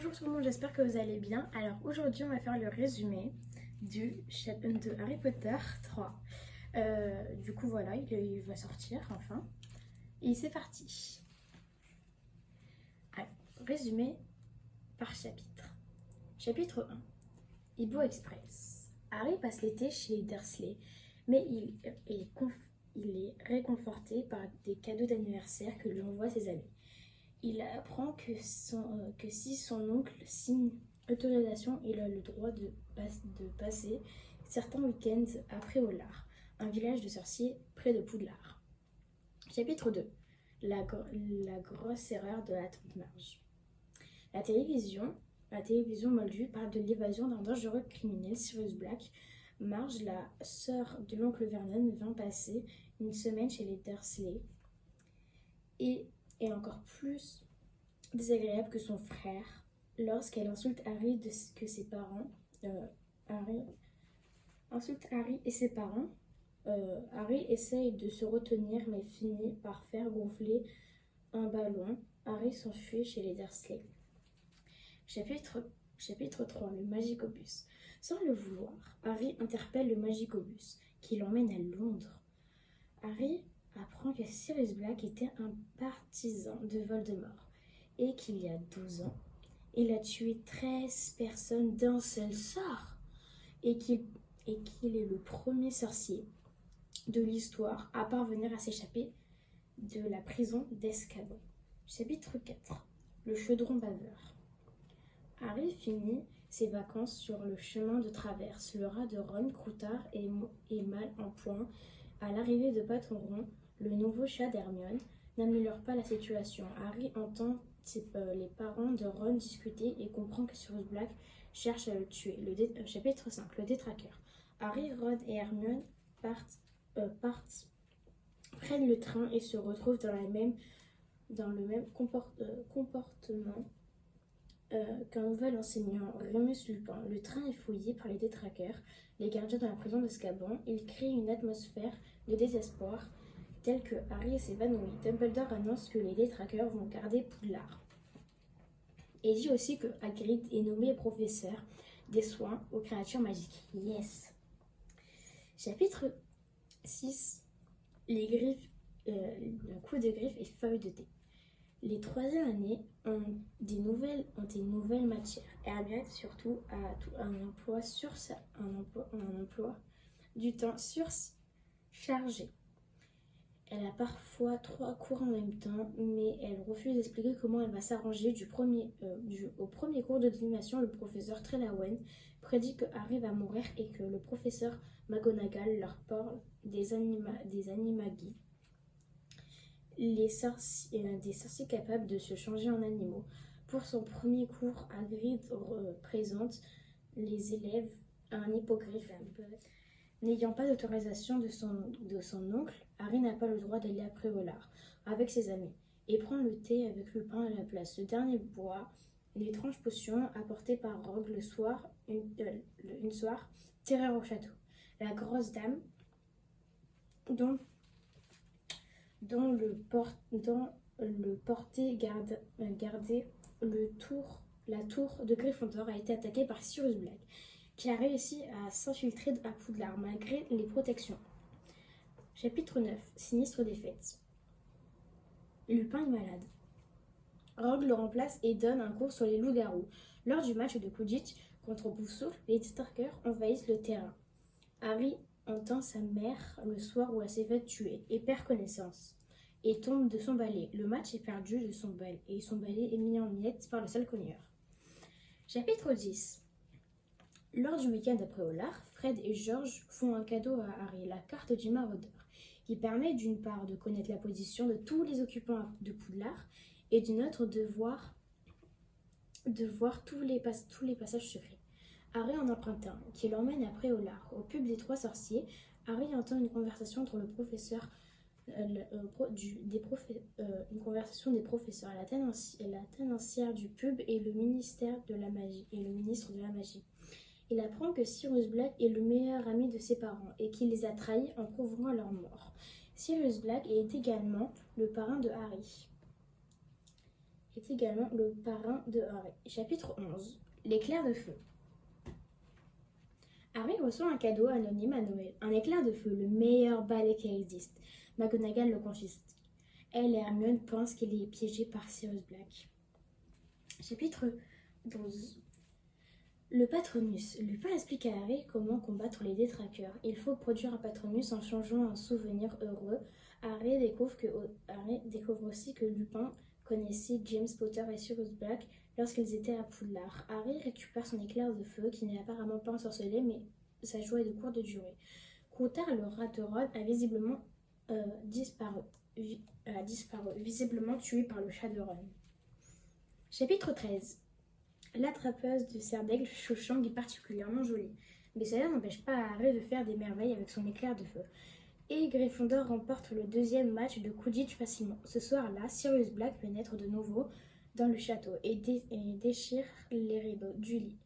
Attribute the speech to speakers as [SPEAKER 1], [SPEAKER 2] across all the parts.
[SPEAKER 1] Bonjour tout le monde, j'espère que vous allez bien. Alors aujourd'hui on va faire le résumé de Harry Potter 3. Du coup voilà, il va sortir enfin. Et c'est parti. Alors, résumé par chapitre. Chapitre 1. Hibou Express. Harry passe l'été chez les Dursley, mais il est réconforté par des cadeaux d'anniversaire que lui envoient ses amis. Il apprend que si son oncle signe autorisation, il a le droit de passer certains week-ends à Préolard, un village de sorciers près de Poudlard. Chapitre 2. La grosse erreur de la tante Marge. La télévision moldue parle de l'évasion d'un dangereux criminel, Sirius Black. Marge, la sœur de l'oncle Vernon, vint passer une semaine chez les Dursley et est encore plus désagréable que son frère lorsqu'elle insulte Harry et ses parents. Harry essaye de se retenir mais finit par faire gonfler un ballon. Harry s'enfuit chez les Dursley. Chapitre 3. Le Magicobus. Sans le vouloir, Harry interpelle le Magicobus qui l'emmène à Londres. Harry apprend que Sirius Black était un partisan de Voldemort et qu'il y a 12 ans, il a tué 13 personnes d'un seul sort et qu'il est le premier sorcier de l'histoire à parvenir à s'échapper de la prison d'Azkaban. Chapitre 4. Le chaudron baveur. Harry finit ses vacances sur le chemin de traverse. Le rat de Ron, Croutard et Mal en point. À l'arrivée de Bâton Rond, le nouveau chat d'Hermione n'améliore pas la situation. Harry entend les parents de Ron discuter et comprend que Sirius Black cherche à le tuer. Chapitre 5. Le détraqueur. Harry, Ron et Hermione prennent le train et se retrouvent dans le même comportement qu'un nouvel enseignant, Remus Lupin. Le train est fouillé par les détraqueurs, les gardiens de la prison d'Azkaban. Ils créent une atmosphère de désespoir tel que Harry s'évanouit. Dumbledore annonce que les détraqueurs vont garder Poudlard. Et dit aussi que Hagrid est nommé professeur des soins aux créatures magiques. Yes. Chapitre 6. Les griffes, le coup de griffe et feuilles de thé. Les troisièmes années ont des nouvelles matières. Hermione surtout a un emploi du temps surchargé. Elle a parfois 3 cours en même temps, mais elle refuse d'expliquer comment elle va s'arranger. Au premier cours de divination, le professeur Trelawney prédit que Harry va mourir et que le professeur McGonagall leur parle des animagi. Des sorciers capables de se changer en animaux. Pour son premier cours, Hagrid présente les élèves à un hippogriffe. N'ayant pas d'autorisation de son oncle, Harry n'a pas le droit d'aller à Préolard avec ses amis et prend le thé avec Lupin à la place. Ce dernier boit une étrange potion apportée par Rogue une soir terreur au château. La grosse dame dont le porté gardait la tour de Gryffondor a été attaquée par Sirius Black, qui a réussi à s'infiltrer à Poudlard malgré les protections. Chapitre 9. Sinistre défaite. Lupin est malade. Rogue le remplace et donne un cours sur les loups-garous. Lors du match de Quidditch contre Bouffe-Souffle, les détraqueurs envahissent le terrain. Harry entend sa mère le soir où elle s'est fait tuer et perd connaissance et tombe de son balai. Le match est perdu de son balai et son balai est mis en miettes par le salcogneur. Chapitre 10. Lors du week-end à Préolard, Fred et George font un cadeau à Harry, la carte du maraudeur, qui permet d'une part de connaître la position de tous les occupants de Poudlard et d'une autre de voir tous les passages secrets. Harry en emprunte un, qui l'emmène à Préolard. Au pub des 3 sorciers, Harry entend une conversation entre le professeur, une conversation des professeurs, la tenancière du pub et le ministre de la magie. Il apprend que Sirius Black est le meilleur ami de ses parents et qu'il les a trahis en provoquant leur mort. Sirius Black est également le parrain de Harry. est également le parrain de Harry. Chapitre 11. L'éclair de feu. Harry reçoit un cadeau anonyme à Noël. Un éclair de feu, le meilleur balai qui existe. McGonagall le confisque. Elle et Hermione pensent qu'il est piégé par Sirius Black. Chapitre 12. Le Patronus. Lupin explique à Harry comment combattre les détraqueurs. Il faut produire un Patronus en changeant un souvenir heureux. Harry découvre aussi que Lupin connaissait James Potter et Sirius Black lorsqu'ils étaient à Poudlard. Harry récupère son éclair de feu qui n'est apparemment pas ensorcelé, mais sa joie est de courte durée. Croutard, le rat de Ron, a visiblement disparu, visiblement tué par le chat de Ron. Chapitre 13. L'attrapeuse de cerf d'aigle Cho-Chang est particulièrement jolie, mais cela n'empêche pas Harry de faire des merveilles avec son éclair de feu. Et Gryffondor remporte le deuxième match de Quidditch facilement. Ce soir-là, Sirius Black pénètre de nouveau dans le château et déchire les rideaux du lit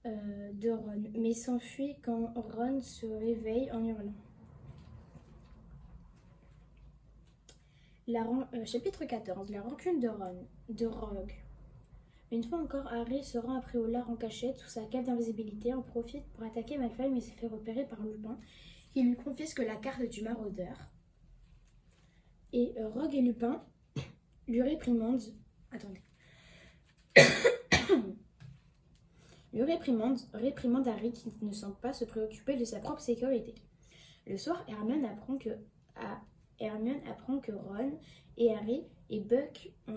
[SPEAKER 1] de Ron, mais s'enfuit quand Ron se réveille en hurlant. Chapitre 14. La rancune de Rogue. Une fois encore, Harry se rend à Préolard en cachette sous sa cape d'invisibilité, en profite pour attaquer Malfoy mais se fait repérer par Lupin qui lui confisque la carte du maraudeur. Et Rogue et Lupin lui réprimandent Harry qui ne semble pas se préoccuper de sa propre sécurité. Le soir, Hermione apprend que Ron et Harry et Buck ont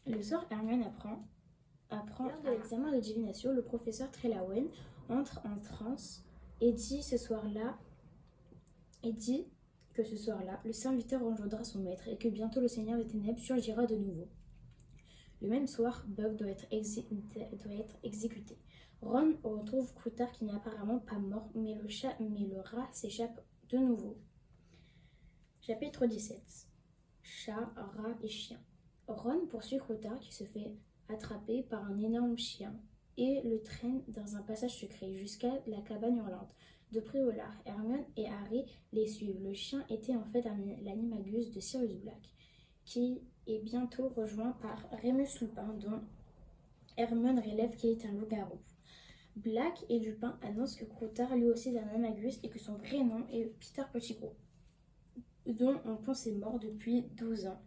[SPEAKER 1] Le soir, Hermione apprend lors de l'examen de divination, le professeur Trelawney entre en transe et dit que ce soir-là, le serviteur rejoindra son maître et que bientôt le Seigneur des Ténèbres surgira de nouveau. Le même soir, Buck doit être exécuté. Ron retrouve Croutard qui n'est apparemment pas mort, mais le rat s'échappe de nouveau. Chapitre 17. Chat, rat et chien. Ron poursuit Croutard qui se fait attraper par un énorme chien et le traîne dans un passage secret jusqu'à la cabane hurlante de Préolard. Hermione et Harry les suivent. Le chien était en fait l'animagus de Sirius Black, qui est bientôt rejoint par Remus Lupin, dont Hermione relève qu'il est un loup-garou. Black et Lupin annoncent que Croutard lui aussi est un animagus et que son vrai nom est Peter Pettigrew, dont on pensait mort depuis 12 ans.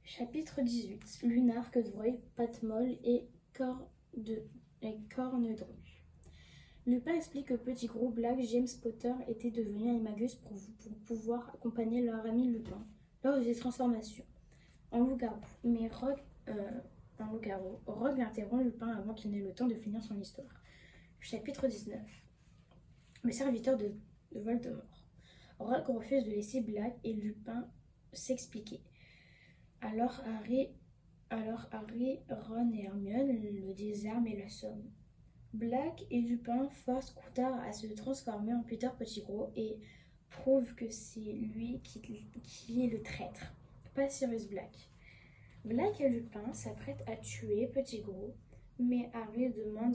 [SPEAKER 1] Chapitre 18. Lunar, Queudroy, Patmol et Cornedru. Lupin explique que Pettigrew, Black, James Potter étaient devenus animagus pour pouvoir accompagner leur ami Lupin lors de ses transformations en loup-garou. Mais Rogue interrompt Lupin avant qu'il n'ait le temps de finir son histoire. Chapitre 19. Le serviteur de Voldemort. Rogue refuse de laisser Black et Lupin s'expliquer. Alors Harry, Ron et Hermione le désarment et l'assomment. Black et Lupin forcent Croutard à se transformer en Peter Pettigrew et prouvent que c'est lui qui est le traître, pas Sirius Black. Black et Lupin s'apprêtent à tuer Pettigrew, mais Harry demande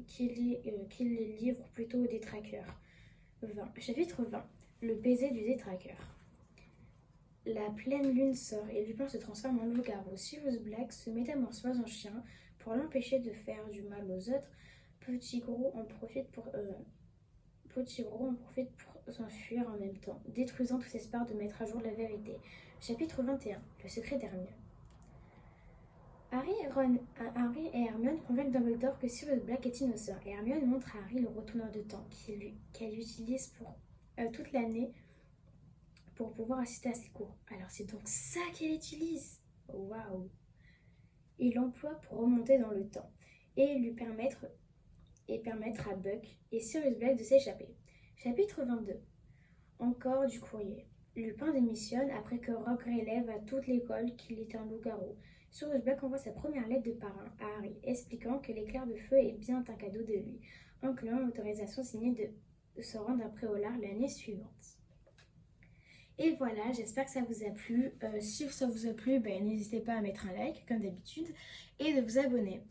[SPEAKER 1] qu'il les livre plutôt aux détraqueurs. Chapitre 20. Le baiser du détraqueur. La pleine lune sort et Lupin se transforme en loup-garou. Sirius Black se métamorphose en chien pour l'empêcher de faire du mal aux autres. Pettigrew en profite pour s'enfuir en même temps, détruisant tout espoir de mettre à jour la vérité. Chapitre 21. Le secret d'Hermione. Harry et Hermione convainquent Dumbledore que Sirius Black est innocent et Hermione montre à Harry le retourneur de temps qu'elle utilise pour toute l'année pour pouvoir assister à ses cours. Alors c'est donc ça qu'elle utilise. Waouh. Il l'emploie pour remonter dans le temps et permettre à Buck et Sirius Black de s'échapper. Chapitre 22. Encore du courrier. Lupin démissionne après que Rogue relève à toute l'école qu'il est un loup-garou. Sirius Black envoie sa première lettre de parrain à Harry, expliquant que l'éclair de feu est bien un cadeau de lui, incluant l'autorisation signée de se rendre à Préolard l'année suivante. Et voilà, j'espère que ça vous a plu. Si ça vous a plu, n'hésitez pas à mettre un like, comme d'habitude, et de vous abonner.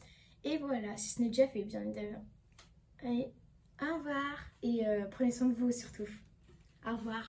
[SPEAKER 1] Et voilà, si ce n'est déjà fait, bien évidemment. Allez, au revoir, et prenez soin de vous surtout. Au revoir.